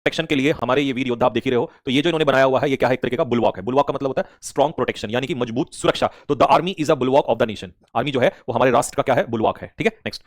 Protection के लिए हमारे ये वीर योद्धा आप देख ही रहे हो, तो ये जो इन्होंने बनाया हुआ है ये क्या है, एक तरीके का बुलवॉक है। बुलवॉक का मतलब होता है स्ट्रॉन्ग प्रोटेक्शन, यानी कि मजबूत सुरक्षा। तो the army is a bulwark of the nation. Army जो है वो हमारे राष्ट्र का क्या है, बुलवॉक है। ठीक है, नेक्स्ट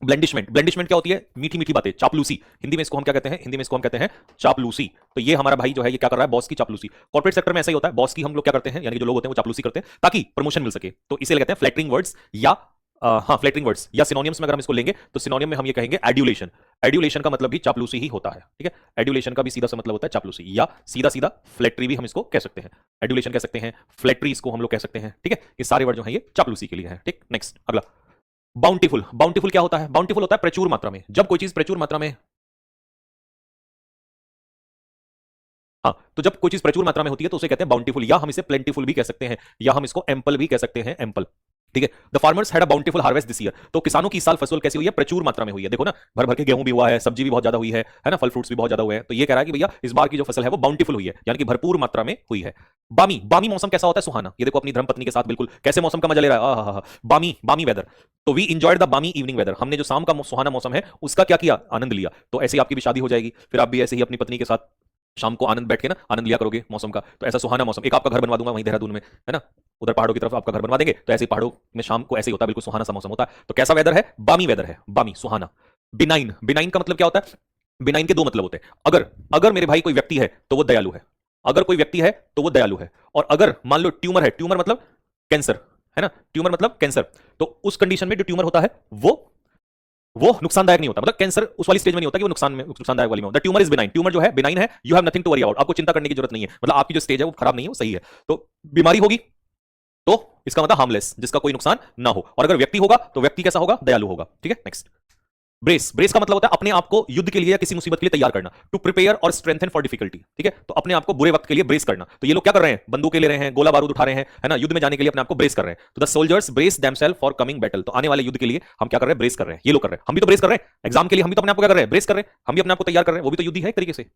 ब्लेंडिशमेंट। ब्लेंडिशमेंट क्या होती है, मीठी मीठी बातें, चापलूसी। हिंदी में इसको हम क्या कहते हैं, हिंदी में इसको हम कहते हैं चापलूसी। तो ये हमारा भाई जो है ये क्या कर रहा है, बॉस की चापलूसी। कॉर्पोरेट सेक्टर में ऐसा ही होता है, बॉस की हम लोग क्या करते हैं, यानी कि जो लोग होते हैं वो चापलूसी करते हैं ताकि प्रमोशन मिल सके। तो इसे कहते हैं फ्लैटरिंग वर्ड्स या हाँ फ्लैटरिंग वर्ड्स, या सिनोनिम्स में अगर हम इसको लेंगे तो सिनोनिम में हम ये कहेंगे एड्यूलेशन। एड्यूलेशन का मतलब भी चापलूसी ही होता है। ठीक है, एड्यूलेशन का भी सीधा सा मतलब होता है चापलूसी, या सीधा सीधा फ्लैटरी भी हम इसको कह सकते हैं। एड्यूलेशन कह सकते हैं, फ्लैटरी इसको हम लोग कह सकते हैं। ठीक है, ये सारे वर्ड जो है ये चापलूसी के लिए है। ठीक, नेक्स्ट अगला बाउंटीफुल। बाउंटीफुल क्या होता है, बाउंटीफुल होता है प्रचुर मात्रा में। जब कोई चीज प्रचुर मात्रा में, हाँ, तो जब कोई चीज प्रचुर मात्रा में होती है तो उसे कहते हैं बाउंटीफुल, या हम इसे प्लेंटीफुल भी कह सकते हैं, या हम इसको एम्पल भी कह सकते हैं, एम्पल। ठीक है, the farmers had a bountiful harvest this year. तो किसानों की इस साल फसल कैसी हुई है, प्रचुर मात्रा में हुई है। देखो ना, भर भर के गेहूं भी हुआ है, सब्जी भी बहुत ज्यादा हुई है ना, फल फ्रूट्स भी बहुत ज्यादा हुए हैं। तो ये कह रहा है कि भैया इस बार की जो फसल है वो बाउंटीफुल हुई है, यानी कि भरपूर मात्रा में हुई है। बामी, बामी मौसम कैसा होता है, सुहाना। ये देखो अपनी धर्मपत्नी के साथ बिल्कुल कैसे मौसम का मजा ले रहा है, आहा, बामी बामी वेदर। तो वी इंजॉयड द बामी इवनिंग वेदर। हमने जो शाम का सुहाना मौसम है उसका क्या किया, आनंद लिया। तो ऐसे ही आपकी भी शादी हो जाएगी, फिर आप भी ऐसे ही अपनी पत्नी के साथ शाम को आनंद बैठ के ना आनंद लिया करोगे मौसम का। तो ऐसा सुहाना मौसम, एक आपका घर बनवा दूंगा वहीं देहरादून में, है ना, उधर पहाड़ों की तरफ आपका घर बनवा देंगे। तो ऐसे ही पहाड़ों में शाम को ऐसे ही होता है, बिल्कुल सुहाना सा मौसम होता है। तो कैसा वेदर है, बामी वेदर है, बामी सुहाना। बिनाइन, बिनाइन का मतलब क्या होता है, बिनाइन के दो मतलब होते हैं। अगर अगर मेरे भाई कोई व्यक्ति है तो वो दयालु है, अगर कोई व्यक्ति है तो वो दयालु है। और अगर मान लो ट्यूमर है, ट्यूमर मतलब कैंसर, है ना, ट्यूमर मतलब कैंसर, तो उस कंडीशन में जो ट्यूमर होता है वो नुकसानदायक नहीं होता। मतलब कैंसर उस वाली स्टेज में नहीं होता कि वो नुकसानदायक वाली में होता है। ट्यूमर इज बिनाइन, ट्यूमर जो है बिनाइन है, you have nothing to worry about. आपको चिंता करने की जरूरत नहीं है, मतलब आपकी जो स्टेज है वो खराब नहीं है, वो सही है। तो बीमारी होगी तो इसका मतलब हार्मलेस, जिसका कोई नुकसान ना हो। और अगर व्यक्ति होगा तो व्यक्ति कैसा होगा, दयालु होगा। ठीक है, नेक्स्ट ब्रेस। ब्रेस का मतलब होता है अपने आप को युद्ध के लिए या किसी मुसीबत के लिए तैयार करना। टू प्रिपेयर और स्ट्रेंथन फॉर डिफिकल्टी। ठीक है, तो अपने आप को बुरे वक्त के लिए ब्रेस करना। तो ये लोग क्या कर रहे हैं, बंदूकें ले रहे हैं, गोला बारूद उठा रहे हैं, है ना, युद्ध में जाने के लिए अपने आप को ब्रेस कर रहे हैं। तो the soldiers brace themselves for coming battle. तो आने वाले युद्ध के लिए हम क्या कर रहे हैं, ब्रेस कर रहे हैं। ये लोग कर रहे हैं, हम भी तो ब्रेस कर रहे हैं एग्जाम के लिए, हम भी तो अपने आप को क्या कर रहे हैं, ब्रेस कर रहे हैं, हम भी अपने आप को तैयार कर रहे हैं, वो भी तो युद्ध ही है एक तरीके से।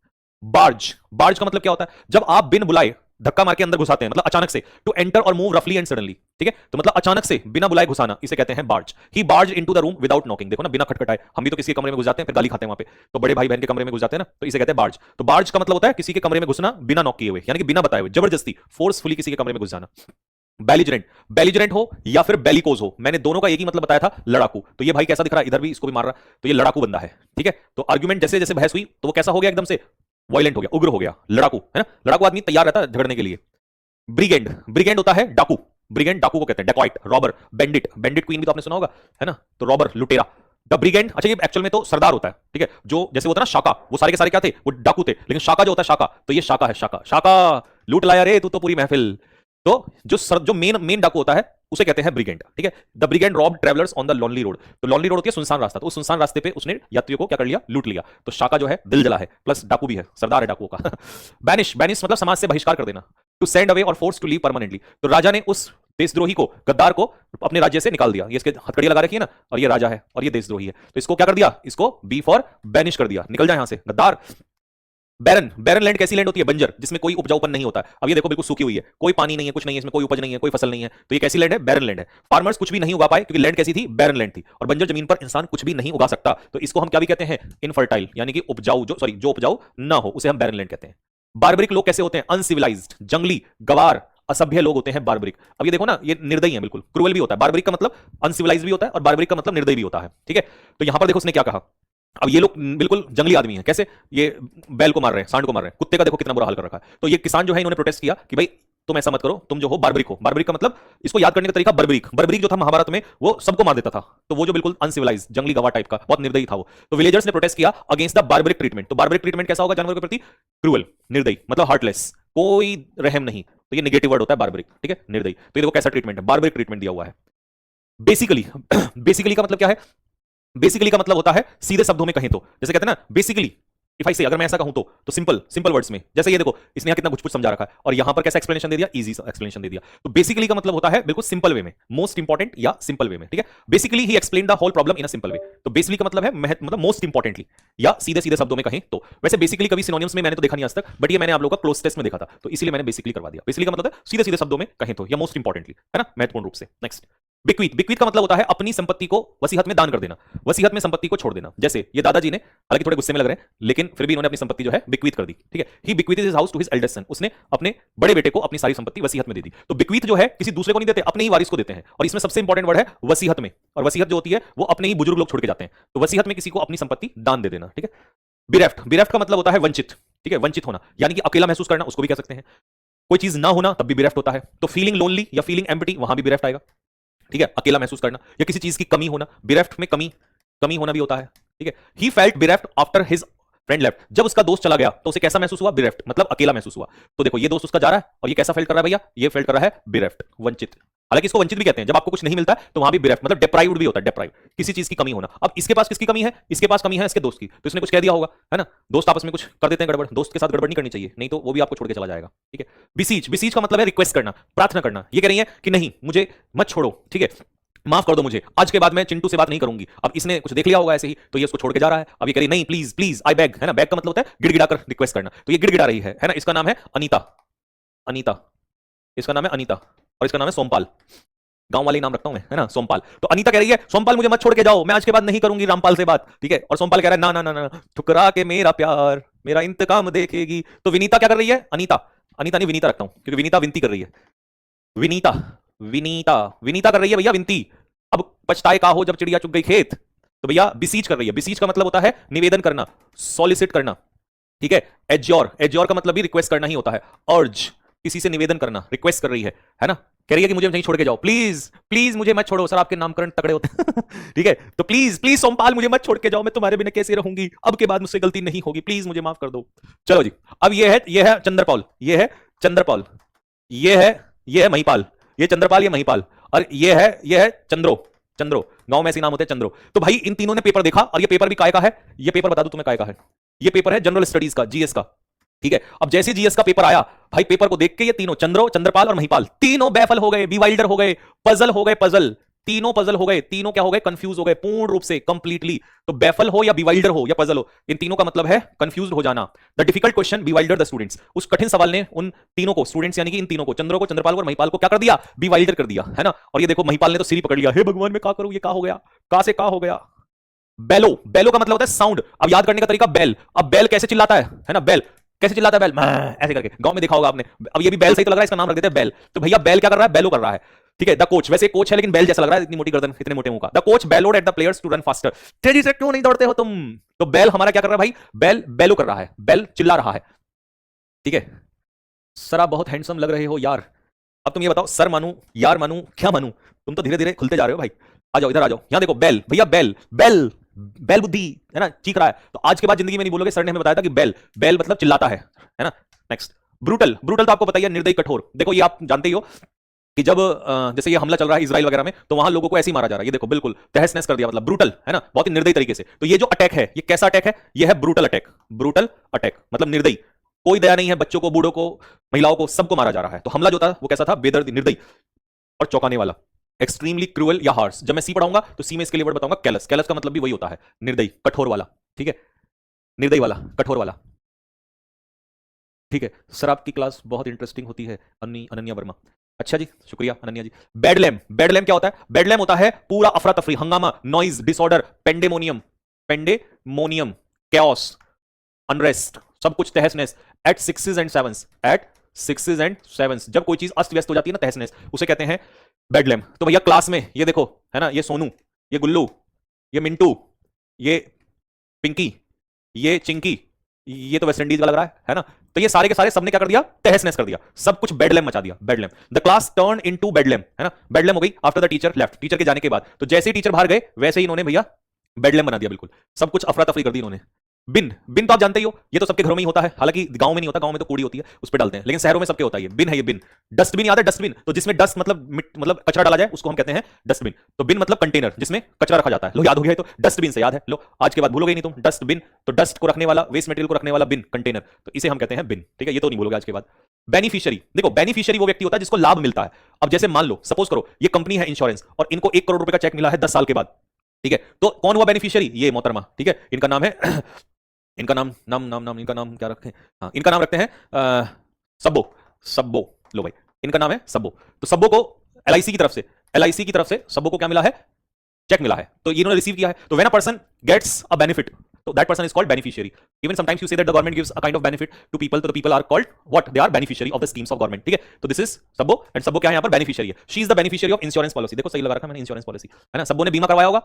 बार्ज, बार्ज का मतलब क्या होता है, जब आप बिन बुलाए धक्का मार के अंदर घुसाते हैं, मतलब अचानक से। टू एंटर और मूव रफली एंड सडनली। ठीक है, तो मतलब अचानक से बिना बुलाए घुसाना, इसे कहते हैं barge. He barge into the room without knocking. देखो ना, बिना खटखटाए। हम भी तो किसी के कमरे में घुस जाते हैं, फिर गाली खाते हैं वहां पे। तो बड़े भाई बहन के कमरे में घुस जाते हैं ना, तो इसे कहते हैं बार्ज। तो बार्ज का मतलब होता है किसी के कमरे में घुसना बिना नॉक किए हुए, यानी कि बिना बताए हुए, जबरदस्ती, फोर्सफुली किसी के कमरे में घुस जाना। बेलिजरेंट, बेलिजरेंट हो या फिर बेलिकोज हो, मैंने दोनों का एक ही मतलब बताया था, लड़ाकू। तो ये भाई कैसा दिख रहा है, इधर भी इसको भी मार रहा है, तो ये लड़ाकू बंदा है। ठीक है, तो आर्गुमेंट जैसे जैसे बहस हुई तो वो कैसा हो गया, एकदम से वायलेंट हो गया, उग्र हो गया, लड़ाकू, है ना। लड़ाकू आदमी तैयार रहता है झगड़ने के लिए। ब्रिगेंड, ब्रिगेंड होता है डाकू। ब्रिगेंड डाकू को कहते हैं, dacoit, robber, bandit. Bandit queen भी तो आपने सुना होगा, है ना, तो रॉबर, लुटेरा। द ब्रिगेंड, अच्छा ये एक्चुअल में तो सरदार होता है। ठीक है, जो जैसे होता है ना शाका, वो सारे के सारे क्या थे, वो डाकू थे, लेकिन शाका जो होता है शाका, तो ये शाका है, शाका, शाका लूट लाया रे तू तो पूरी महफिल। तो जो मेन मेन डाकू होता है उसे कहते हैं ब्रिगेंड। ठीक है, the brigand rob travellers on the lonely road. तो लॉनली रोड होती है सुनसान रास्ता, तो उस सुनसान रास्ते पे उसने यात्रियों को क्या कर लिया, लूट लिया। तो शाका जो है दिल जला है, प्लस डाकू भी है, सरदार है डाकुओं का। बैनिश, बैनिश मतलब समाज से बहिष्कार कर देना। टू सेंड अवे और फोर्स टू लीव परमानेंटली। तो राजा ने उस देशद्रोही को, गद्दार को अपने राज्य से निकाल दिया। ये इसके हथकड़ियां लगा रखी है ना, और ये राजा है और ये देशद्रोही है, तो इसको क्या कर दिया, इसको बी फॉर बैनिश कर दिया, निकल जाए यहां से गद्दार। बैरन, बैरन लैंड कैसी लैंड होती है, बंजर, जिसमें कोई उपजाऊपन नहीं होता है। अब ये देखो बिल्कुल सूखी हुई है, कोई पानी नहीं है, कुछ नहीं है, इसमें कोई उपज नहीं है, कोई फसल नहीं है, तो ये कैसी लैंड है, बैरन लैंड है। फार्मर्स कुछ भी नहीं उगा पाए क्योंकि लैंड कैसी थी, बैरन लैंड थी। और बंजर जमीन पर इंसान कुछ भी नहीं उगा सकता, तो इसको हम क्या भी कहते हैं, इनफर्टाइल, यानी कि उपजाऊ, जो सॉरी जो उपजाऊ ना हो उसे हम बैरन लैंड कहते हैं। बार्बरिक लोग कैसे होते हैं, अनसिविलाइज्ड, जंगली, गवार, असभ्य लोग होते हैं बार्बरिक। अब ये देखो ना, ये निर्दयी है, बिल्कुल क्रूअल भी होता है। बार्बरिक का मतलब अनसिविलाइज्ड भी होता है और बार्बरिक का मतलब निर्दयी भी होता है। ठीक है, तो यहां पर देखो उसने क्या कहा। अब ये लोग बिल्कुल जंगली आदमी हैं, कैसे, ये बैल को मार रहे हैं, सांड को मार रहे हैं, कुत्ते का देखो कितना बुरा हाल कर रखा है। तो ये किसान जो है इन्होंने प्रोटेस्ट किया कि भाई तुम ऐसा मत करो, तुम जो हो बार्बरिक हो। बार्बरिक का मतलब, इसको याद करने का तरीका, बर्बरिक, बर्बरिक जो था महाभारत में वो सबको मार देता था, तो वो जो बिल्कुल अनसिविलाइज जंगली गवार टाइप का, बहुत निर्दयी था वो। तो विलेजर्स ने प्रोटेस्ट किया अगेंस्ट द बार्बरिक ट्रीटमेंट। तो बार्बरिक ट्रीटमेंट कैसा होगा जानवर के प्रति, क्रूअल, निर्दयी, मतलब हार्टलेस, कोई रहम नहीं। तो ये नेगेटिव वर्ड होता है बार्बरिक। ठीक है, निर्दयी। तो ये देखो कैसा ट्रीटमेंट है, बार्बरिक ट्रीटमेंट दिया हुआ है। बेसिकली, बेसिकली का मतलब क्या है, बेसिकली का मतलब होता है सीधे शब्दों में कहें तो, जैसे कहते हैं ना बेसिकली, इफ आई से, अगर मैं ऐसा कहूं तो सिंपल, सिंपल वर्ड्स में, जैसे ये देखो इसने यहां कितना कुछ कुछ समझा रखा है और यहां पर कैसा एक्सप्लेनेशन दे दिया, इजी एक्सप्लेनेशन दे दिया। तो बेसिकली का मतलब होता है बिल्कुल सिंपल वे में, मोस्ट इंपॉर्टेंट या सिंपल वे में। ठीक है, basically he explain the whole problem in a simple way. तो बेसिकली का मतलब है मतलब मोस्ट इंपॉर्टेंटली, या सीधे सीधे शब्दों में कहें तो। वैसे बेसिकली कभी सिनोनिम्स में मैंने तो देखा नहीं आज तक, बट ये मैंने आप लोगों का क्लोज टेस्ट में देखा था, तो इसलिए मैंने बेसिकली करवा दिया। बेसिकली का मतलब है सीधे सीधे शब्दों में कहें तो, या मोस्ट इंपॉर्टेंटली, है ना, महत्वपूर्ण रूप से। नेक्स्ट बिक्वीत, बिक्वीत का मतलब होता है अपनी संपत्ति को वसीयत में दान कर देना, वसीयत में संपत्ति को छोड़ देना। जैसे ये दादाजी ने, हालांकि थोड़े गुस्से में लग रहे हैं, लेकिन फिर भी इन्होंने अपनी संपत्ति जो है बिक्वीत कर दी, ठीक है। He bequeathed his house to his eldest son, उसने अपने बड़े बेटे को अपनी सारी संपत्ति वसीयत में दे दी। तो बिक्वीत जो है किसी दूसरे को नहीं देते, अपने ही वारिस को देते हैं। और इसमें सबसे इंपॉर्टेंट वर्ड है वसीयत में, और वसीयत जो होती है वो अपने ही बुजुर्ग लोग छोड़ के जाते हैं। तो वसीयत में किसी को अपनी संपत्ति दान दे देना, ठीक है। बिरेफ्ट, बिरेफ्ट का मतलब होता है वंचित, ठीक है, वंचित होना, यानी कि अकेला महसूस करना, उसको भी कह सकते हैं। कोई चीज ना होना तब भी बिरेफ्ट होता है। तो फीलिंग लोनली या फीलिंग एम्प्टी, वहां भी बिरेफ्ट आएगा, ठीक है। अकेला महसूस करना या किसी चीज की कमी होना, बिरेफ्ट में कमी, कमी होना भी होता है, ठीक है। He felt bereft after his friend left, जब उसका दोस्त चला गया तो उसे कैसा महसूस हुआ? बिरेफ्ट, मतलब अकेला महसूस हुआ। तो देखो ये दोस्त उसका जा रहा है और ये कैसा फेल्ट कर रहा है भैया? ये फेल्ट कर रहा है बिरेफ्ट, वंचित। हालांकि इसको वंचित भी कहते हैं, जब आपको कुछ नहीं मिलता है तो वहां भी बिरेफ्ट, मतलब डिप्राइव्ड भी होता है, डिप्राइव्ड, किसी चीज की कमी होना। अब इसके पास किसकी कमी है? इसके पास कमी है इसके दोस्त की, तो इसने कुछ कह दिया होगा, है ना। दोस्त आपस में कुछ कर देते हैं गड़बड़, दोस्त के साथ गड़बड़ नहीं करनी चाहिए, नहीं तो वो भी आपको छोड़ के चला जाएगा, ठीक है। बिसीच, बिसीच का मतलब है रिक्वेस्ट करना, प्रार्थना करना। ये कह रही है कि नहीं मुझे मत छोड़ो, ठीक है, माफ कर दो मुझे, आज के बाद मैं चिंटू से बात नहीं करूंगी। अब इसने कुछ देख लिया होगा ऐसे ही, तो ये उसको छोड़ के जा रहा है। अब ये कह रही नहीं प्लीज प्लीज आई बैग, है ना। बैग का मतलब होता है गिड़गिड़ा कर रिक्वेस्ट करना, तो ये गिड़गिड़ा रही है ना। इसका नाम है अनीता, अनीता, इसका नाम है अनीता, और इसका नाम है सोमपाल। गांव वाले नाम रखता हूं मैं, है ना, सोमपाल। तो अनीता कह रही है सोमपाल मुझे मत छोड़ के जाओ, मैं आज के बाद नहीं करूंगी रामपाल से बात, ठीक है। और सोमपाल कह रहा है ना ना ना ना, ठुकरा के मेरा प्यार मेरा इंतकाम देखेगी। तो विनीता क्या कर रही है? अनीता, अनीता नहीं विनीता रखता हूं, क्योंकि विनीता विनती कर रही है। विनीता, विनीता, विनीता कर रही है भैया विनती। अब पछताए का हो जब चिड़िया चुग गई खेत, तो भैया बिसीच कर रही है। बिसीच का मतलब होता है निवेदन करना, सॉलिसिट करना, ठीक है। एज्योर, एज्योर का मतलब भी रिक्वेस्ट करना ही होता है। अर्ज, किसी से निवेदन करना, रिक्वेस्ट कर रही है ना। कह रही है कि मुझे नहीं छोड़ के जाओ, प्लीज प्लीज मुझे मत छोड़ो। सर आपके नामकरण तगड़े होते हैं ठीक है। तो प्लीज प्लीज सोमपाल मुझे मत छोड़ के जाओ, मैं तुम्हारे बिना कैसे रहूंगी, अब के बाद मुझसे गलती नहीं होगी, प्लीज मुझे माफ कर दो। चलो जी, अब ये है चंद्रपाल, ये है चंद्रपाल, ये है महिपाल, ये चंद्रपाल, ये महिपाल, और ये है चंद्रो, चंद्रो, गांव में ऐसे नाम होते हैं चंद्रो। तो भाई इन तीनों ने पेपर देखा, और ये पेपर भी काय का है? ये पेपर बता दूं तुम्हें काय का है? ये पेपर है जनरल स्टडीज का, जीएस का, ठीक है। अब जैसे जीएस का पेपर आया, भाई पेपर को देख के ये तीनों चंद्रो, चंद्रपाल और महिपाल तीनों बैफल हो गए, बीवाइल्डर हो गए, पजल हो गए, पजल, तीनों पजल हो गए, तीनों क्या हो गए? कंफ्यूज हो गए पूर्ण रूप से, कंप्लीटली। तो बैफल हो या बीवाइल्डर हो या पजल हो, इन तीनों का मतलब है कंफ्यूज हो जाना। The difficult question bewilder the students, उस कठिन सवाल ने उन तीनों को, स्टूडेंट्स यानी कि इन तीनों को, चंद्रो को, चंद्रपाल को और महिपाल को क्या कर दिया? बीवाइल्डर कर दिया, है ना। और ये देखो महिपाल ने तो सिरी पकड़ लिया, हे भगवान मैं क्या करूं, ये क्या हो गया, कहां से क्या हो गया। बेलो, बेलो का मतलब होता है साउंड। अब याद करने का तरीका, बेल। अब बेल कैसे चिल्लाता है ना, बेल कैसे चिल्लाता है? बेल ऐसे करके, गांव में देखा होगा आपने। अब ये भी बेल सही तो लग रहा है, इसका नाम रख देते हैं बेल। तो भैया बेल क्या कर रहा है? बेलो कर रहा है, ठीक है। द कोच, वैसे कोच है लेकिन बेल जैसा लग रहा है, इतनी मोटी गर्दन, इतने मोटे मुंह का। The coach bellowed at the players to run faster, तेजी से क्यों नहीं दौड़ते हो तुम। तो बेल हमारा क्या कर रहा है भाई? बेल बेलो कर रहा है, बेल चिल्ला रहा है, ठीक है। सर आप बहुत हैंडसम लग रहे हो यार। अब तुम ये बताओ, सर मानू, यार मानू, क्या मानू? तुम तो धीरे धीरे खुलते जा रहे हो भाई। आ जाओ इधर आ जाओ, यहां देखो बेल, भैया बेल, बेल, बेल बुद्धि, है ना, चीख रहा है। तो आज के बाद जिंदगी में नहीं बोलोगे सर ने हमें बताया था कि बेल, बेल मतलब चिल्लाता है ना। नेक्स्ट, ब्रूटल, ब्रूटल तो आपको पता ही है, निर्दयी, कठोर। देखो ये आप जानते ही हो कि जब जैसे ये हमला चल रहा है इजराइल वगैरह में, तो वहां लोगों को ऐसे ही मारा जा रहा है। ये देखो बिल्कुल तहस नहस कर दिया, मतलब ब्रूटल, है ना, बहुत ही निर्दयी तरीके से। तो ये जो अटैक है, ये कैसा अटैक है? ये है ब्रूटल अटैक, ब्रूटल अटैक मतलब निर्दयी, कोई दया नहीं है, बच्चों को, बूढ़ों को, महिलाओं को, सबको मारा जा रहा है। तो हमला जो था वो कैसा था? बेदर्दी, निर्दयी और चौंकाने वाला, एक्सट्रीमली क्रूअल या हार्श। जब मैं सी पढ़ाऊंगा तो सी में इसके लिए वर्ड बताऊंगा कैलस, कैलस का मतलब भी वही होता है, निर्दयी, कठोर वाला, ठीक है, निर्दयी वाला, कठोर वाला, ठीक है। सर आपकी क्लास बहुत इंटरेस्टिंग होती है, अनन्या वर्मा। अच्छा जी, शुक्रिया अनन्या जी। बेडलैम, बेडलैम क्या होता है? बेडलैम होता है पूरा अफरा तफरी, हंगामा, noise, disorder, pandemonium, pandemonium, chaos, unrest, सब कुछ तहस नहस। At sixes and sevens, at sixes and sevens, जब कोई चीज अस्त व्यस्त हो जाती है ना, तहस नहस, उसे कहते हैं बेडलैम। तो भैया क्लास में ये देखो, है ना, ये सोनू, ये गुल्लू, ये मिंटू, ये पिंकी, ये चिंकी, ये तो वेस्ट इंडीज का लग रहा है ना। तो ये सारे के सारे सबने क्या कर दिया? तहस नहस कर दिया, सब कुछ बेडलैम मचा दिया, बेडलैम। द क्लास टर्न इनटू बेडलैम, है ना, बेडलैम हो गई after the teacher left, teacher के जाने के बाद। तो जैसे ही टीचर बाहर गए वैसे ही इन्होंने भैया बेडलैम बना दिया, बिल्कुल सब कुछ अफरा तफरी कर दी इन्होंने। बिन, बिन तो आप जानते ही हो, ये तो सबके घरों में ही होता है, हालांकि गांव में नहीं होता, गांव में तो कूड़ी होती है उस पर डालते हैं, लेकिन शहरों में सबके होता है। ये बिन है, ये बिन। डस्टबिन याद है? डस्टबिन तो जिसमें डस्ट मतलब कचरा डाला जाए उसको हम कहते हैं डस्टबिन। तो बिन मतलब कंटेनर जिसमें कचरा रखा जाता है। लो याद हो गया, तो डस्टबिन से याद है, लो आज के बाद भूलोगे नहीं तुम। डस्टबिन तो डस्ट को रखने वाला, वेस्ट मटेरियल को रखने वाला बिन, कंटेनर, तो इसे हम कहते हैं बिन, ठीक है। ये तो नहीं भूलोगे आज के बाद। बेनिफिशियरी, देखो बेनिफिशियरी वो व्यक्ति होता है जिसको लाभ मिलता है। अब जैसे मान लो, सपोज करो ये कंपनी है इंश्योरेंस, और इनको 1 करोड़ रुपए का चेक मिला है 10 साल के बाद, ठीक है। तो कौन हुआ बेनिफिशियरी? ये मोहतरमा, ठीक है। इनका नाम है इनका नाम नाम नाम नाम इनका नाम क्या रखें? हाँ, इनका नाम रखते हैं सब्बो, सब्बो, लो भाई, इनका नाम है सब्बो। तो सब्बो को एलआईसी की तरफ से LIC की तरफ से सबको क्या मिला है, चेक मिला है, तो इन्होंने रिसीव किया है। तो when a person gets a benefit, तो that person is called beneficiary. Even sometimes you say that the government gives a kind of benefit to people, तो the people are called what, they are beneficiary of the schemes of government, ठीक है। तो this is सबो, and सबो क्या है यहाँ पर, बेनिफिशियरी है। She is the beneficiary of insurance policy, देखो सही लगा रखा मैंने, इंश्योरेंस पॉलिसी है ना, सबो ने बीमा करवाया होगा,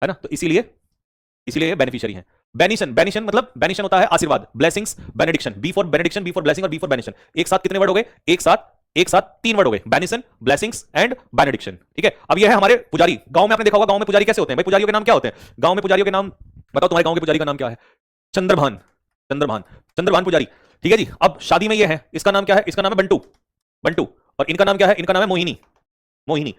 है ना, तो इसीलिए बेनिफिशियरी है। बेनिशन, बेनिशन मतलब बेनिशन होता है आशीर्वाद, blessings, benediction, B for benediction, B for blessing और बी फॉर बेनिशन। एक साथ कितने वर्ड हो गए, एक साथ 3 वर्ड हो गए, बेनिशन, ब्लेसिंग्स एंड बेनेडिक्शन, ठीक है। अब ये है हमारे पुजारी। गांव में आपने देखा होगा, गांव में पुजारी कैसे होते हैं भाई, पुजारियों के नाम क्या होते हैं गांव में, पुजारियों के नाम बताओ, तुम्हारे गांव के पुजारी का नाम क्या है, चंद्रभान, चंद्रभान, चंद्रभान पुजारी, ठीक है जी। अब शादी में ये है, इसका नाम क्या है, इसका नाम है बंटू, बंटू, और इनका नाम क्या है, इनका नाम है मोहिनी, मोहिनी।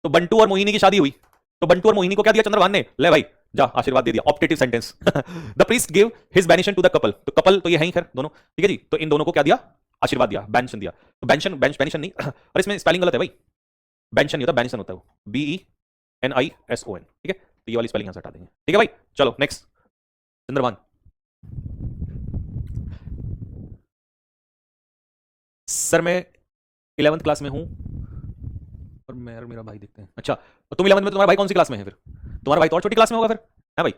तो बंटू और मोहिनी की शादी हुई, तो बंटू और मोहिनी को क्या दिया चंद्रभान ने, ले भाई जा आशीर्वाद दे दिया, optative sentence. The priest give his benison to the couple, तो कपल तो ये है ही खैर दोनों, ठीक है जी, तो इन दोनों को क्या दिया, आशीर्वाद दिया, बेंशन दिया। तो बेंशन, बेनिशन नहीं, और इसमें स्पेलिंग गलत है भाई, बेंशन नहीं होता, बेनिशन होता है वो, BENISON, ठीक है। तो ये वाली स्पेलिंग यहां से हटा देंगे, ठीक है भाई। चलो नेक्स्ट, चंद्रभान। सर मैं 11th क्लास में हूं, और मैं और मेरा भाई देखते हैं, अच्छा तो तुम 11th में, तुम्हारा भाई कौन सी क्लास में है फिर, तुम्हारा भाई तो और छोटी क्लास में होगा फिर, है भाई।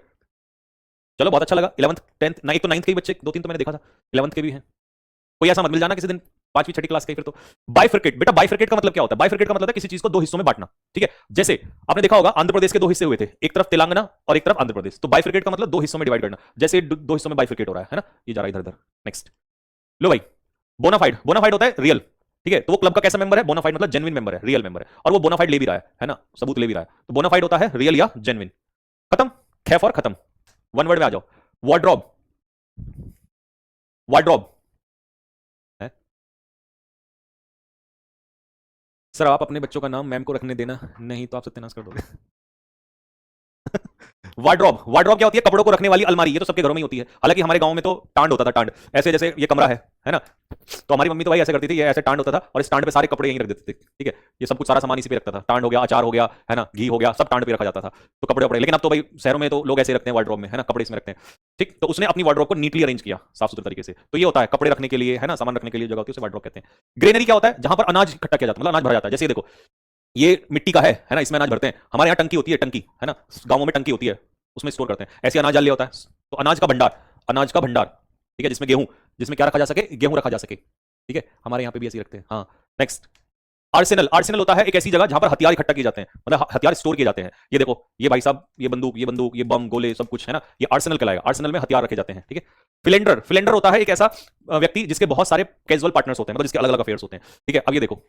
चलो बहुत अच्छा लगा, 11th 10th ना, एक तो 9th के भी बच्चे 2-3 तो मैंने देखा था, 11th के भी हैं। कोई ऐसा मत मिल जाना किसी दिन 5वीं 6ठी क्लास के फिर तो। बाइफरकेट, बेटा बाइफरकेट का मतलब क्या होता है, बाइफरकेट का मतलब है किसी चीज को 2 हिस्सों में बांटना, ठीक है। जैसे आपने देखा होगा आंध्र प्रदेश के 2 हिस्से हुए थे, एक तरफ तेलंगाना और एक तरफ आंध्र प्रदेश, तो बाइफरकेट का मतलब 2 हिस्सों में डिवाइड करना, जैसे 2 हिस्सों में बाइफरकेट हो रहा है ना, ये जा रहा है इधर इधर। नेक्स्ट लो भाई, बोनाफाइड, बोनाफाइड होता है रियल, ठीक है। तो वो क्लब का कैसा मेंबर है, बोनाफाइड मतलब जेन्युइन मेंबर है, रियल मेंबर है, और वो बोनाफाइड ले भी रहा है ना, सबूत ले भी रहा है, तो बोनाफाइड होता है रियल या जेन्युइन। खत्म, खैफ और खत्म, 1 वर्ड में आ जाओ, वार्डरोब, वार्डरोब है। सर आप अपने बच्चों का नाम मैम को रखने देना, नहीं तो आप सत्यानाश कर दोगे। वार्डरोब, वार्डरोब क्या होती है, कपड़ों को रखने वाली अलमारी, ये तो सबके घरों में ही होती है, हालांकि हमारे गांव में तो टांड होता था, टांड ऐसे, जैसे ये कमरा है ना, तो हमारी मम्मी तो भाई ऐसे करती थी, ये ऐसे टांड होता था और इस टांड पे सारे कपड़े यहीं रख देते थे, ठीक है। ये सब कुछ सारा सामान इसी पे रखता था, टांड हो गया, अचार हो गया, है ना, घी हो गया, सब टांड पे रखा जाता था, तो कपड़े वपड़े। लेकिन अब तो भाई शहरों में तो लोग ऐसे रखते हैं वार्डरोब में, है ना, कपड़े इसमें रखते हैं, ठीक। तो उसने अपनी वार्डरोब को नीटली अरेंज किया, साफ सुथरे तरीके से, तो ये होता है कपड़े रखने के लिए, है ना, सामान रखने के लिए जगह होती है, उसे वार्डरोब कहते हैं। ग्रेनरी क्या होता है, जहां पर अनाज इकट्ठा किया जाता है, मतलब अनाज भरा जाता है, जैसे ये देखो ये मिट्टी का है ना, इसमें अनाज भरते हैं, हमारे यहाँ टंकी होती है, टंकी, है ना, गांवों में टंकी होती है, उसमें स्टोर करते हैं, ऐसे अनाज डाल लिया होता है, तो अनाज का भंडार, अनाज का भंडार, ठीक है, जिसमें गेहूं, जिसमें क्या रखा जा सके, गेहूं रखा जा सके, ठीक है, हमारे यहाँ पे भी ऐसे रखते हैं। हाँ नेक्स्ट, आर्सेनल, आर्सेनल होता है एक ऐसी जगह जहां पर हथियार इकट्ठा किए जाते हैं, मतलब हथियार स्टोर किए जाते हैं। ये देखो ये भाई साहब, ये बंदूक, ये बंदूक, ये बम, गोले, सब कुछ है ना, ये आर्सेनल कहलाएगा, आर्सेनल में हथियार रखे जाते हैं, ठीक है। फिलेंडर, फिलेंडर होता है एक ऐसा व्यक्ति जिसके बहुत सारे कैजुअल पार्टनर्स होते हैं, मतलब जिसके अलग अलग अफेयर्स होते हैं, ठीक है। अब ये देखो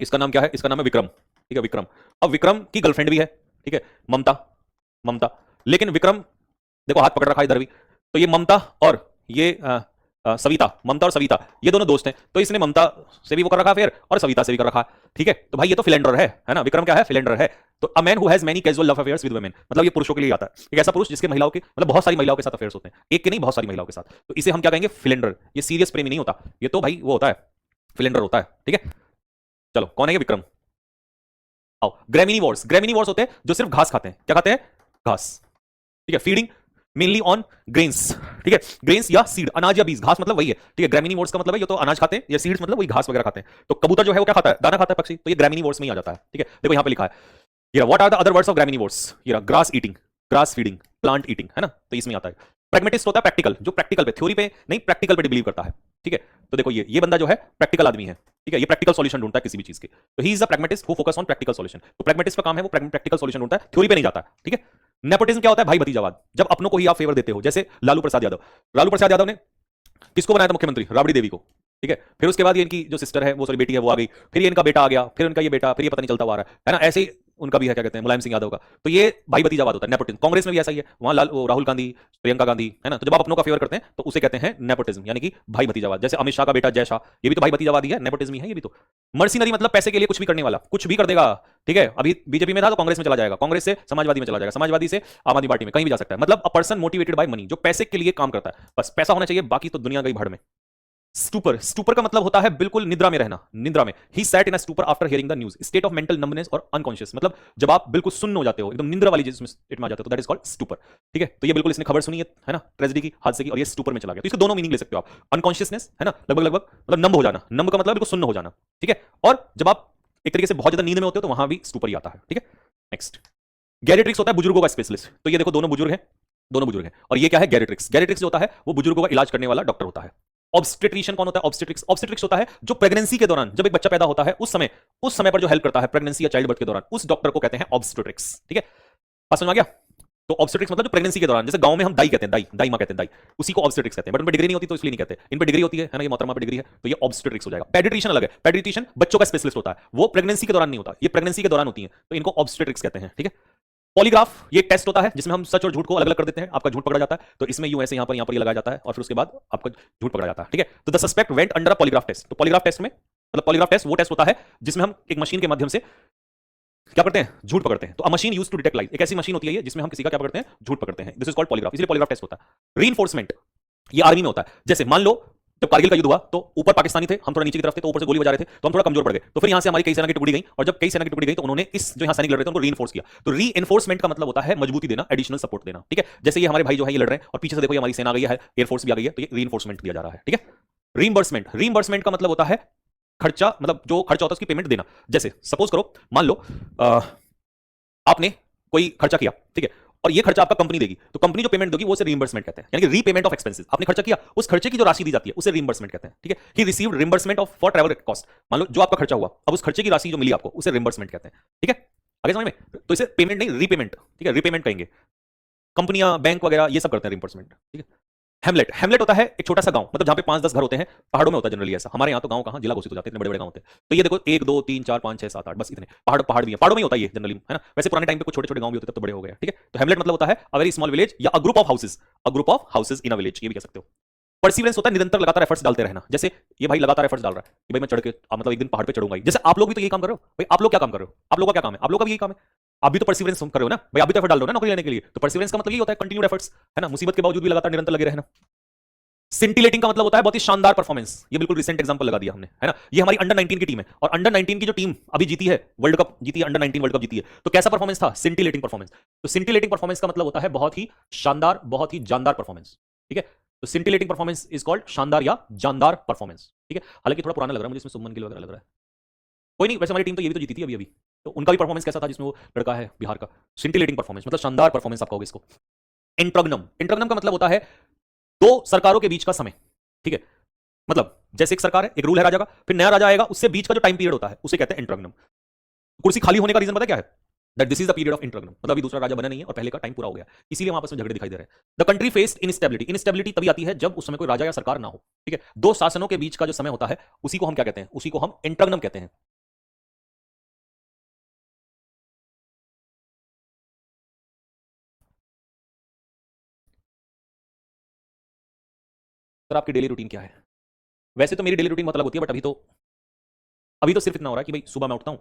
इसका नाम क्या है, इसका नाम है विक्रम, ठीक है, विक्रम। अब विक्रम की गर्लफ्रेंड भी है, ठीक है, ममता, ममता। लेकिन विक्रम देखो हाथ पकड़ रखा है इधर भी, तो ये ममता और ये सविता, ममता और सविता ये दोनों दोस्त हैं, तो इसने ममता से भी वो कर रखा फिर, और सविता से भी कर रखा, ठीक है। तो भाई ये तो फिलेंडर है ना, विक्रम क्या है, फिलेंडर है। तो a man who has many casual love affairs with women, मतलब ये पुरुषों के लिए आता है, एक ऐसा पुरुष जिसके महिलाओं के, मतलब बहुत सारी महिलाओं के साथ अफेयर्स होते हैं, एक के नहीं बहुत सारी महिलाओं के साथ, तो इसे हम क्या कहेंगे, फिलेंडर। ये सीरियस प्रेमी नहीं होता, ये तो भाई वो होता है, फिलेंडर होता है, ठीक है। चलो कौन है ये विक्रम, आओ। ग्रेमिनीवोर्स, ग्रेमिनीवोर्स होते हैं जो सिर्फ घास खाते हैं, क्या खाते हैं, घास, ठीक है। फीडिंग मेनली ऑन ग्रेन्स, ठीक है, ग्रेन्स या सीड, अनाज या बीज, घास मतलब वही है, ठीक है। ग्रेमिनीवोर्स का मतलब है ये तो अनाज खाते हैं, या सीड्स मतलब वही घास वगैरह खाते हैं। तो कबूतर जो है वो क्या खाता है, दाना खाता है, पक्षी, तो ये ग्रेमिनीवोर्स में ही आ जाता है, ठीक है। देखो यहां पे लिखा है, ये what are the other words of graminivores, ये grass eating, grass feeding, plant eating, है ना, तो इसमें आता है। प्रैग्मेटिस्ट होता है प्रैक्टिकल, जो प्रैक्टिकल पे, थ्योरी पे नहीं, प्रैक्टिकल पे बिलीव करता है, ठीक है। तो देखो ये बंदा जो है प्रैक्टिकल आदमी है, ठीक है, ये प्रैक्टिकल सॉल्यूशन ढूंढता है किसी भी चीज के, तो he is the pragmatist who focus on practical solution. तो प्रैग्मेटिस्ट का काम है वो प्रैक्टिकल सॉल्यूशन ढूंढता है, थ्योरी पे नहीं जाता, ठीक है। नेपोटिज्म क्या होता है, भाई भतीजावाद, जब अपनों को ही आप फेवर देते हो, जैसे लालू प्रसाद यादव, लालू प्रसाद यादव ने किसको बनाया था मुख्यमंत्री, राबड़ी देवी को, ठीक है। फिर उसके बाद ये इनकी जो सिस्टर है, वो सॉरी बेटी है, वो आ गई, फिर ये इनका बेटा आ गया, फिर उनका ये बेटा, फिर ये पता नहीं चलता हुआ आ रहा है ना, ऐसे ही उनका भी है, क्या कहते हैं, मुलायम सिंह यादव का। तो ये भाई भतीजावाद होता है, नेपोटिज्म। कांग्रेस में भी ऐसा ही है, वहां राहुल गांधी, प्रियंका गांधी, है ना, तो जब आप अपनों का फेवर करते हैं तो उसे कहते हैं नेपोटिज्म, यानी कि भाई भतीजावाद। जैसे अमित शाह का बेटा जय शाह, ये भी तो भाई भतीजावाद ही है, नेपोटिज्म ही है ये भी तो। मर्सिनरी मतलब पैसे के लिए कुछ भी करने वाला, कुछ भी कर देगा, ठीक है। अभी बीजेपी में था तो कांग्रेस में चला जाएगा, कांग्रेस से समाजवादी में चला जाएगा, समाजवादी से आम आदमी पार्टी में, कहीं भी जा सकता है। मतलब a person motivated by money, जो पैसे के लिए काम करता है, बस पैसा होना चाहिए, बाकी तो दुनिया गई भाड़ में। स्टूपर, स्टूपर का मतलब होता है बिल्कुल निद्रा में रहना, निद्रा में। He sat in a stupor after hearing the news, state of mental numbness और अनकॉन्शियस, मतलब जब आप बिल्कुल सुन्न हो जाते हो, एकदम निद्रा वाली जिसमें स्टेट में आ जाते हो, तो दैट इज कॉल्ड स्टूपर, ठीक है। तो ये बिल्कुल इसने खबर सुनी है ना, ट्रेजेडी की, हादसे की, और ये स्टूपर में चला गया। तो इसके दोनों मीनिंग ले सकते हो आप, अनकॉन्शियसनेस, है ना, लगभग लगभग मतलब नंब हो जाना, नंब का मतलब बिल्कुल सुन्न हो जाना, ठीक है। और जब आप एक तरीके से बहुत ज्यादा नींद में होते हो तो वहां भी स्टूपर ही आता है, ठीक है। नेक्स्ट, गैरिट्रिक्स होता है बुजुर्गों का स्पेशलिस्ट। तो ये देखो दोनों बुजुर्ग हैं, दोनों बुजुर्ग हैं, और ये क्या है, गैरिट्रिक्स। गैरिट्रिक्स जो होता है वो बुजुर्गों का इलाज करने वाला डॉक्टर होता है। ऑब्स्टेट्रिशियन कौन होता है? ऑब्स्टेट्रिक्स। ऑब्स्टेट्रिक्स होता है जो प्रेगनेंसी के दौरान, जब एक बच्चा पैदा होता है उस समय पर जो हेल्प करता है प्रेगनेंसी या चाइल्ड बर्थ के दौरान, उस डॉक्टर को कहते हैं ऑब्स्टेट्रिक्स, ठीक है। बात समझ में आ गया? तो ऑब्स्टेट्रिक्स मतलब जो प्रेगनेंसी के दौरान, जैसे गांव में हम दाई कहते हैं, दाई मां कहते हैं, दाई, उसी को ऑब्स्टेट्रिक्स कहते हैं। बट उन पर डिग्री नहीं होती तो इसलिए नहीं कहते, इन पर डिग्री होती है ना, ये मोहतरमा पे डिग्री है, तो ये ऑब्स्टेट्रिक्स हो जाएगा। पेडिट्रिशियन अलग है, पेडिट्रिशियन बच्चों का स्पेशलिस्ट होता है, वो प्रेगनेंसी के दौरान नहीं होता, ये प्रेगनेंसी के दौरान होती है, तो इनको ऑब्स्टेट्रिक्स कहते हैं, ठीक है। पॉलीग्राफ ये टेस्ट होता है जिसमें हम सच और झूठ को अलग अलग कर देते हैं। आपका झूठ पकड़ा जाता है तो इसमें यूं ऐसे यहां पर ये लगाया जाता है और फिर उसके बाद आपका झूठ पकड़ा जाता है, ठीक है। तो the suspect went under a polygraph test. तो पॉलीग्राफ टेस्ट में, मतलब पॉलीग्राफ टेस्ट वो टेस्ट होता है जिसमें हम एक मशीन के माध्यम से क्या करते हैं, झूठ पकड़ते हैं। तो a machine used to detect lies, एक ऐसी मशीन होती है जिसमें हम किसी का क्या पकड़ते हैं, झूठ पकड़ते हैं। दिस इज कॉल्ड पॉलीग्राफ, इसलिए पॉलीग्राफ टेस्ट होता है। रीइंफोर्समेंट ये आर्मी में होता है। जैसे मान लो जब कारगिल का युद्ध हुआ तो ऊपर पाकिस्तानी थे, हम थोड़ा नीचे की तरफ थे, तो ऊपर से गोली बजा रहे थे, तो हम थोड़ा कमजोर पड़ गए, तो फिर यहां से हमारी कई सेना की टुकड़ी गई, और जब कई सेना की टुकड़ी गई तो उन्होंने इस जो यहां सैनिक लड़ रहे थे उनको रीइंफोर्स किया। तो रीइंफोर्समेंट का मतलब होता है मजबूती देना, एडिशनल सपोर्ट देना, ठीक है। जैसे ये हमारे भाई जो है ये लड़ रहे हैं और पीछे से देखो ये हमारी सेना आ गई है, एयरफोर्स भी आ गई है, तो ये रीइंफोर्समेंट दिया जा रहा है, ठीक है। रीइंबर्समेंट, रीइंबर्समेंट का मतलब होता है खर्चा, मतलब जो खर्चा होता है उसकी पेमेंट देना। जैसे सपोज करो, मान लो आपने कोई खर्चा किया, ठीक है, और ये खर्चा आपका कंपनी देगी, तो कंपनी जो पेमेंट देगी वो उसे रीइंबर्समेंट कहते हैं, यानी कि रीपेमेंट ऑफ एक्सपेंसेस। आपने खर्चा किया, उस खर्चे की जो राशि दी जाती है उसे रीइंबर्समेंट कहते हैं, ठीक है। He received reimbursement of for travel cost. मान लो जो आपका खर्चा हुआ, अब उस खर्चे की राशि जो मिली आपको उसे रीइंबर्समेंट कहते हैं, ठीक है। आगे समझ में? तो इसे पेमेंट नहीं, रीपेमेंट, ठीक है, रीपेमेंट कहेंगे। कंपनियां, बैंक वगैरह ये सब करते हैं रीइंबर्समेंट, ठीक है। हेमलेट, हेमलेट होता है एक छोटा सा गांव, मतलब जहां पे 5-10 घर होते हैं, पहाड़ों में होता है जनरली ऐसा। हमारे यहाँ तो गांव कहां, जिला घोषित हो जाते हैं, इतने बड़े बड़े गांव होते हैं। तो ये देखो 1 2 3 4 5 6 7 8, बस इतने पहाड़ पहाड़ भी हैं, पहाड़ों में ही होता है ये जनरली, है ना। वैसे पुराने टाइम पे कुछ छोटे छोटे गांव भी होते थे, तब तो बड़े हो गए, ठीक है। तो हेमलेट मतलब होता है अ वेरी स्मॉल विलेज या a group of houses, a group of houses in a village, ये भी कह सकते हो। परसिवरेंस होता है निरंतर लगातार एफर्ट्स डालते रहना। जैसे ये भाई लगातार एफर्ट्स डाल रहा है कि भाई मैं चढ़ के मतलब एक दिन पहाड़ पे चढ़ूंगा ही। जैसे आप लोग भी तो यही काम कर रहे हो भाई, आप लोग क्या काम कर रहे हो, आप लोगों का क्या काम है, आप लोग का भी यही काम है। आप भी तो परसिवरेंस कर रहे हो ना भाई, आप भी तो एफर्ट डाल रहे हो ना नौकरी लेने के लिए। तो परसिवरेंस का मतलब ये होता है कंटिन्यूड एफर्ट्स, है ना, मुसीबत के बावजूद भी लगातार निरंतर लगे रहना। सिंटिलेटिंग का मतलब होता है बहुत ही शानदार परफॉर्मेंस। ये बिल्कुल रिसेंट एग्जांपल लगा दिया हमने, है ना। ये हमारी अंडर 19 की टीम है, और अंडर 19 की जो टीम अभी जीती है, वर्ल्ड कप जीती है, अंडर 19 वर्ल्ड कप जीती है, तो कैसा परफॉर्मेंस था, सिंटिलेटिंग परफॉर्मेंस। तो सिंटिलेटिंग परफॉर्मेंस का मतलब होता है बहुत ही शानदार, बहुत ही जानदार परफॉर्मेंस, ठीक है। तो सिंटिलेटिंग परफॉर्मेंस इज कॉल्ड शानदार या जानदार परफॉर्मेंस, ठीक है। हालांकि थोड़ा पुराना लग रहा है मुझे, इसमें सुमन गिल वगैरह लग रहा है। कोई नहीं, वैसे हमारी टीम तो ये भी तो जीती थी अभी अभी, तो उनका भी परफॉर्मेंस कैसा था जिसमें वो लड़का है बिहार का। सिंटिलेटिंग परफॉर्मेंस मतलब शानदार परफॉर्मेंस आप कहोगे इसको। इंट्रग्नम, इंट्रग्नम का मतलब होता है दो सरकारों के बीच का समय, ठीक है। मतलब जैसे एक सरकार है, एक रूल है राजा का, फिर नया राजा आएगा, उससे बीच का जो टाइम पीरियड होता है उसे कहते हैं इंट्रग्नम। कुर्सी खाली होने का रीजन पता क्या है? That this is the period of interregnum, मतलब अभी दूसरा राजा बना नहीं है और पहले का टाइम पूरा हो गया, इसीलिए वहां आपस में झगड़े दिखाई दे रहे हैं। The country faced instability, instability तभी आती है जब उस समय कोई राजा या सरकार ना हो, ठीक है। दो शासनों के बीच का जो समय होता है उसी को हम क्या कहते हैं, उसी को हम इंट्रग्नम कहते हैं। सर आपकी डेली रूटीन क्या है? वैसे तो मेरी डेली रूटीन मतलब होती है, बट अभी तो सिर्फ इतना हो रहा है कि भाई सुबह मैं उठता हूँ,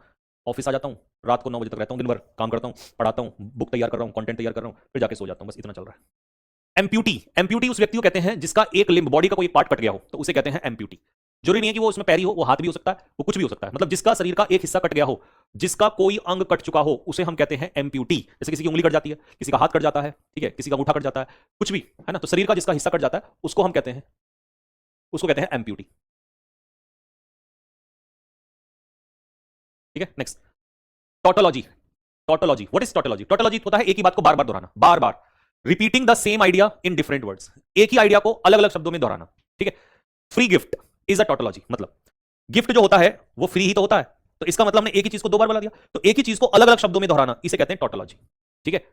ऑफिस आ जाता हूँ, रात को 9 बजे तक रहता हूँ, दिन भर काम करता हूँ, पढ़ाता हूँ, बुक तैयार कर रहा हूँ, कंटेंट तैयार कर रहा हूँ, फिर जाके सो जाता हूँ, बस इतना चल रहा है। एम्प्यूटी, एम्प्यूटी उस व्यक्ति को कहते हैं जिसका एक लिम्ब, बॉडी का कोई पार्ट कट गया हो, तो उसे कहते हैं एम्प्यूटी। जरूरी नहीं है कि वो उसमें पैरी हो, वो हाथ भी हो सकता है, वो कुछ भी हो सकता है, मतलब जिसका शरीर का एक हिस्सा कट गया हो, जिसका कोई अंग कट चुका हो, उसे हम कहते हैं एम्प्यूटी। जैसे किसी की उंगली कट जाती है, किसी का हाथ कट जाता है, ठीक है, किसी का अंगूठा कट जाता है, कुछ भी, है ना। तो शरीर का जिसका हिस्सा कट जाता है उसको हम कहते हैं, उसको कहते हैं एम्प्यूटी, ठीक है। Next, tautology. Tautology, what is tautology? Tautology होता है एक ही बात को बार बार दोहराना, बार बार repeating the same idea in different words, एक ही आइडिया को अलग अलग शब्दों में दोहराना, ठीक है। Free gift is a tautology, मतलब गिफ्ट जो होता है वो फ्री ही तो होता है, तो इसका मतलब हमने एक ही चीज को दो बार बोला दिया, तो एक ही चीज को अलग अलग शब्दों में दोहराना, इसे कहते हैं टोटोलॉजी, ठीक है।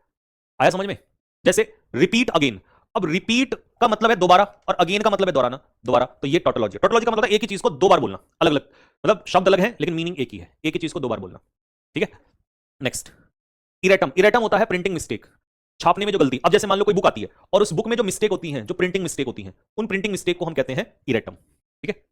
आया समझ में? जैसे रिपीट अगेन, अब रिपीट का मतलब है दोबारा और अगेन का मतलब है दोहराना, दोबारा, तो ये टोटोलॉजी। टोटोलॉजी का मतलब है एक ही चीज को दो बार बोलना, अलग अलग, मतलब शब्द अलग है लेकिन मीनिंग एक ही है, एक ही चीज को दो बार बोलना, ठीक है। नेक्स्ट, इरेटम। इरेटम होता है प्रिंटिंग मिस्टेक, छापने में जो गलती। अब जैसे मान लो कोई बुक आती है और उस बुक में जो मिस्टेक होती है, जो प्रिंटिंग मिस्टेक होती है, उन प्रिंटिंग मिस्टेक को हम कहते हैं इरेटम, ठीक है।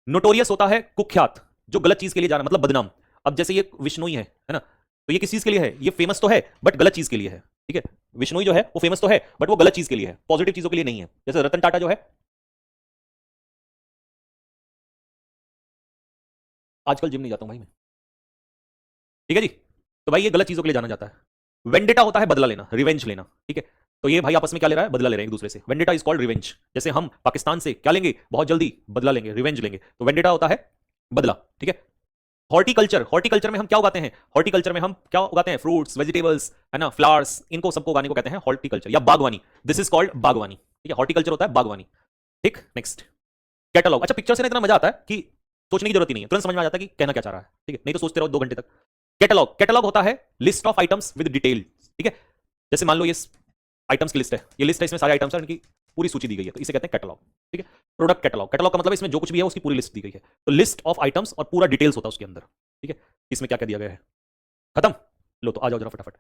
नोटोरियस होता है कुख्यात, जो गलत चीज के लिए जाना, मतलब बदनाम। अब जैसे ये विश्नोई है ना, तो ये किस चीज के लिए है? ये फेमस तो है बट गलत चीज के लिए है, ठीक है। विश्नोई जो है वो फेमस तो है बट वो गलत चीज के लिए है, पॉजिटिव चीजों के लिए नहीं है। जैसे रतन टाटा जो है, आजकल जिम नहीं जाता हूं भाई मैं, ठीक है जी। तो भाई ये गलत चीजों के लिए जाना जाता है। वेंडेटा होता है बदला लेना, रिवेंज लेना, ठीक है। तो ये भाई आपस में क्या ले रहा है? बदला ले रहे हैं एक दूसरे से। Vendetta is called revenge. जैसे हम पाकिस्तान से क्या लेंगे? बहुत जल्दी बदला लेंगे, रिवेंज लेंगे, तो वेंडेटा होता है बदला, ठीक है। हॉर्टिकल्चर, हॉर्टिकल्चर में हम क्या उगाते हैं? हॉर्टिकल्चर में हम क्या उगाते हैं? फ्रूट्स, वेजिटेबल्स, है ना, फ्लावर्स, इनको सबको उगाने को कहते हैं हॉर्टिकल्चर या बागवानी। दिस इज कॉल्ड बागवानी। ठीक है, हॉर्टिकल्चर होता है बागवानी। ठीक, नेक्स्ट कैटलॉग। अच्छा, पिक्चर से ना इतना मजा आता है कि सोचने की जरूरत ही नहीं है, तुरंत समझ में आ जाता है कि कहना क्या चाह रहा है। ठीक है, नहीं तो सोचते रहो 2 घंटे तक। कैटलॉग, कैटलॉग होता है list of items with detail. ठीक है, जैसे मान लो ये आइटम्स की लिस्ट है, ये लिस्ट है, इसमें सारे आइटम्स हैं, इनकी पूरी सूची दी गई है, तो इसे कहते हैं कैटलॉग। ठीक है, प्रोडक्ट कैटलॉग, कैटलॉग का मतलब इसमें जो कुछ भी है उसकी पूरी लिस्ट दी गई है, तो लिस्ट ऑफ आइटम्स और पूरा डिटेल्स होता है उसके अंदर। ठीक है, इसमें क्या क्या दिया गया है, खत्म। लो तो आ जाओ जरा फटाफट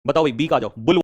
बताओ भाई, बी का आ जाओ। बुल